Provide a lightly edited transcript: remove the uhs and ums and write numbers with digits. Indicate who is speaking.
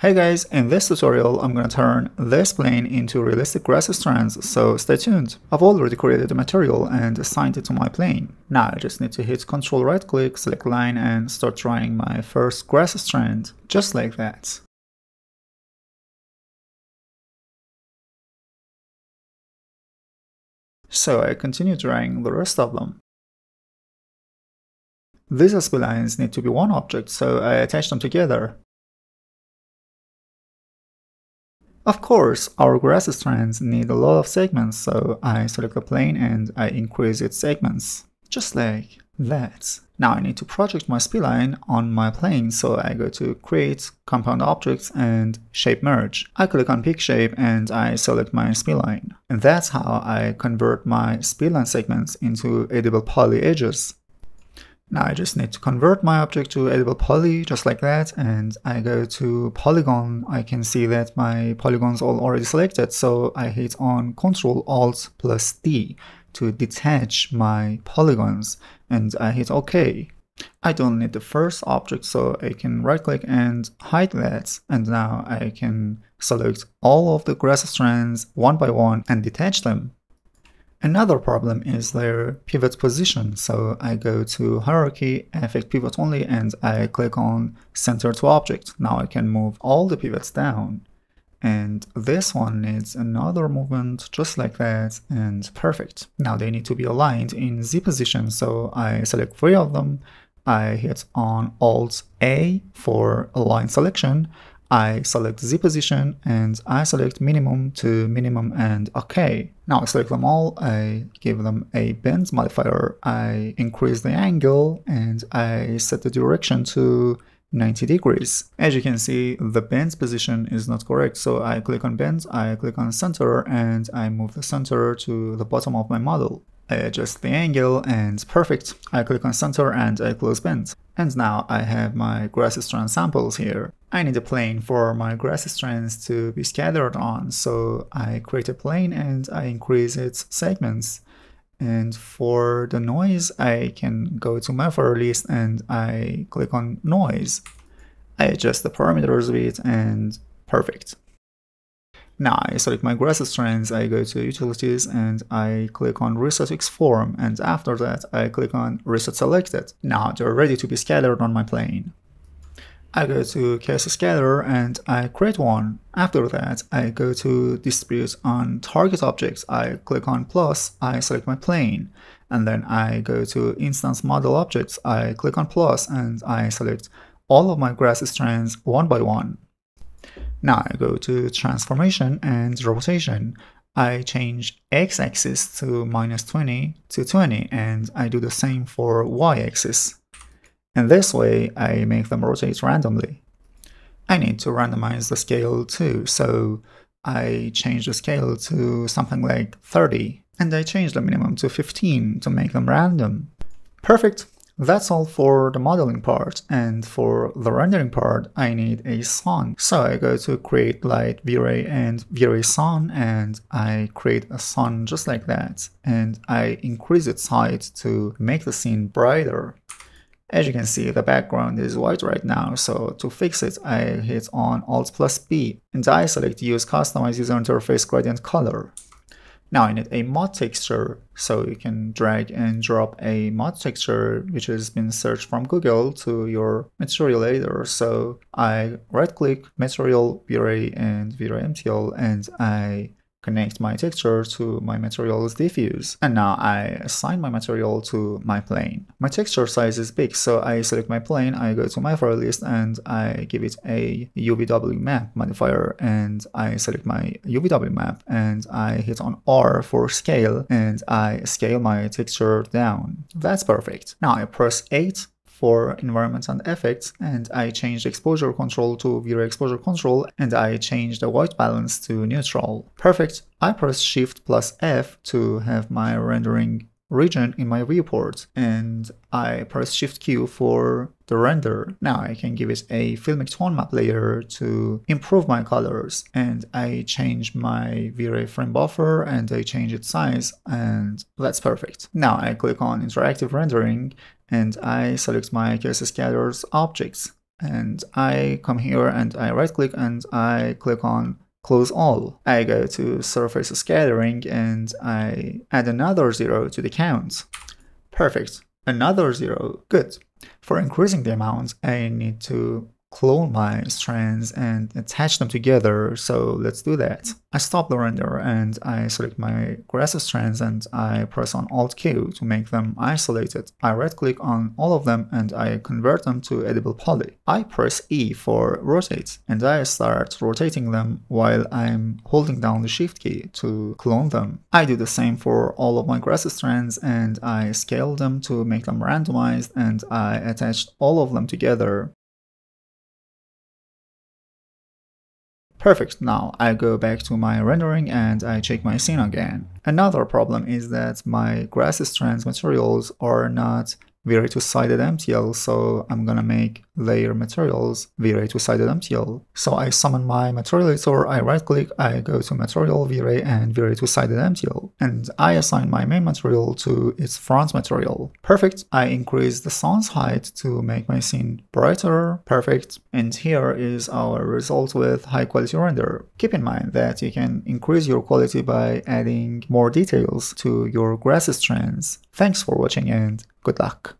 Speaker 1: Hey guys, in this tutorial I'm gonna turn this plane into realistic grass strands, so stay tuned. I've already created a material and assigned it to my plane. Now I just need to hit Ctrl right click, select line and start drawing my first grass strand, just like that. So I continue drawing the rest of them. These splines need to be one object, so I attach them together. Of course, our grass strands need a lot of segments, so I select the plane and I increase its segments, just like that. Now I need to project my spline on my plane, so I go to Create, Compound Objects and Shape Merge. I click on Pick Shape and I select my spline. And that's how I convert my spline segments into editable poly edges. Now I just need to convert my object to editable poly, just like that, and I go to polygon. I can see that my polygons all already selected, so I hit on Ctrl Alt plus D to detach my polygons, and I hit OK. I don't need the first object, so I can right click and hide that, and now I can select all of the grass strands one by one and detach them. Another problem is their pivot position, so I go to Hierarchy, Effect Pivot Only, and I click on Center to Object. Now I can move all the pivots down. And this one needs another movement just like that, and perfect. Now they need to be aligned in Z position, so I select 3 of them. I hit on Alt A for Align Selection. I select Z position and I select minimum to minimum and OK. Now I select them all, I give them a bend modifier, I increase the angle and I set the direction to 90 degrees. As you can see, the bend position is not correct, so I click on bend, I click on center and I move the center to the bottom of my model. I adjust the angle and perfect. I click on center and I close bend. And now I have my grass strand samples here. I need a plane for my grass strands to be scattered on, so I create a plane and I increase its segments. And for the noise, I can go to modifier list and I click on noise. I adjust the parameters of it and perfect. Now I select my grass strands, I go to Utilities and I click on Reset X-Form, and after that I click on Reset Selected. Now they're ready to be scattered on my plane. I go to Case Scatter and I create one. After that I go to Distribute on Target Objects, I click on plus, I select my plane, and then I go to Instance Model Objects, I click on plus and I select all of my grass strands one by one. Now I go to Transformation and Rotation. I change X-axis to -20 to 20 and I do the same for Y-axis. And this way I make them rotate randomly. I need to randomize the scale too, so I change the scale to something like 30 and I change the minimum to 15 to make them random. Perfect! That's all for the modeling part, and for the rendering part I need a sun. So I go to Create Light V-Ray and V-Ray Sun and I create a sun just like that, and I increase its height to make the scene brighter. As you can see, the background is white right now, so to fix it I hit on Alt plus B and I select Use Customize User Interface Gradient Color. Now I need a mod texture, so you can drag and drop a mod texture which has been searched from Google to your material editor. So I right click Material, V-Ray and V-Ray MTL and I connect my texture to my material's diffuse. And now I assign my material to my plane. My texture size is big, so I select my plane, I go to my file list and I give it a UVW map modifier and I select my UVW map and I hit on R for scale and I scale my texture down. That's perfect. Now I press 8 for environment and effects and I change the exposure control to V-Ray exposure control and I change the white balance to neutral. Perfect. I press Shift plus F to have my rendering region in my viewport and I press Shift Q for the render. Now I can give it a filmic tone map layer to improve my colors and I change my V-Ray frame buffer and I change its size and that's perfect. Now I click on interactive rendering and I select my Case Scatter's objects. and I come here and I right click and I click on close all. I go to surface scattering and I add another 0 to the count. Perfect. Another 0. Good. For increasing the amount, I need to clone my strands and attach them together, so let's do that. I stop the render and I select my grass strands and I press on Alt Q to make them isolated. I right click on all of them and I convert them to editable poly. I press E for rotate and I start rotating them while I'm holding down the shift key to clone them. I do the same for all of my grass strands and I scale them to make them randomized and I attached all of them together. Perfect, now I go back to my rendering and I check my scene again. Another problem is that my grass strands materials are not V-Ray two-sided MTL, so I'm gonna make layer materials V-Ray two-sided MTL. So I summon my material editor, I right click, I go to material V-Ray and V-Ray two-sided MTL, and I assign my main material to its front material. Perfect, I increase the sans height to make my scene brighter. Perfect, and here is our result with high quality render. Keep in mind that you can increase your quality by adding more details to your grass strands. Thanks for watching and good luck.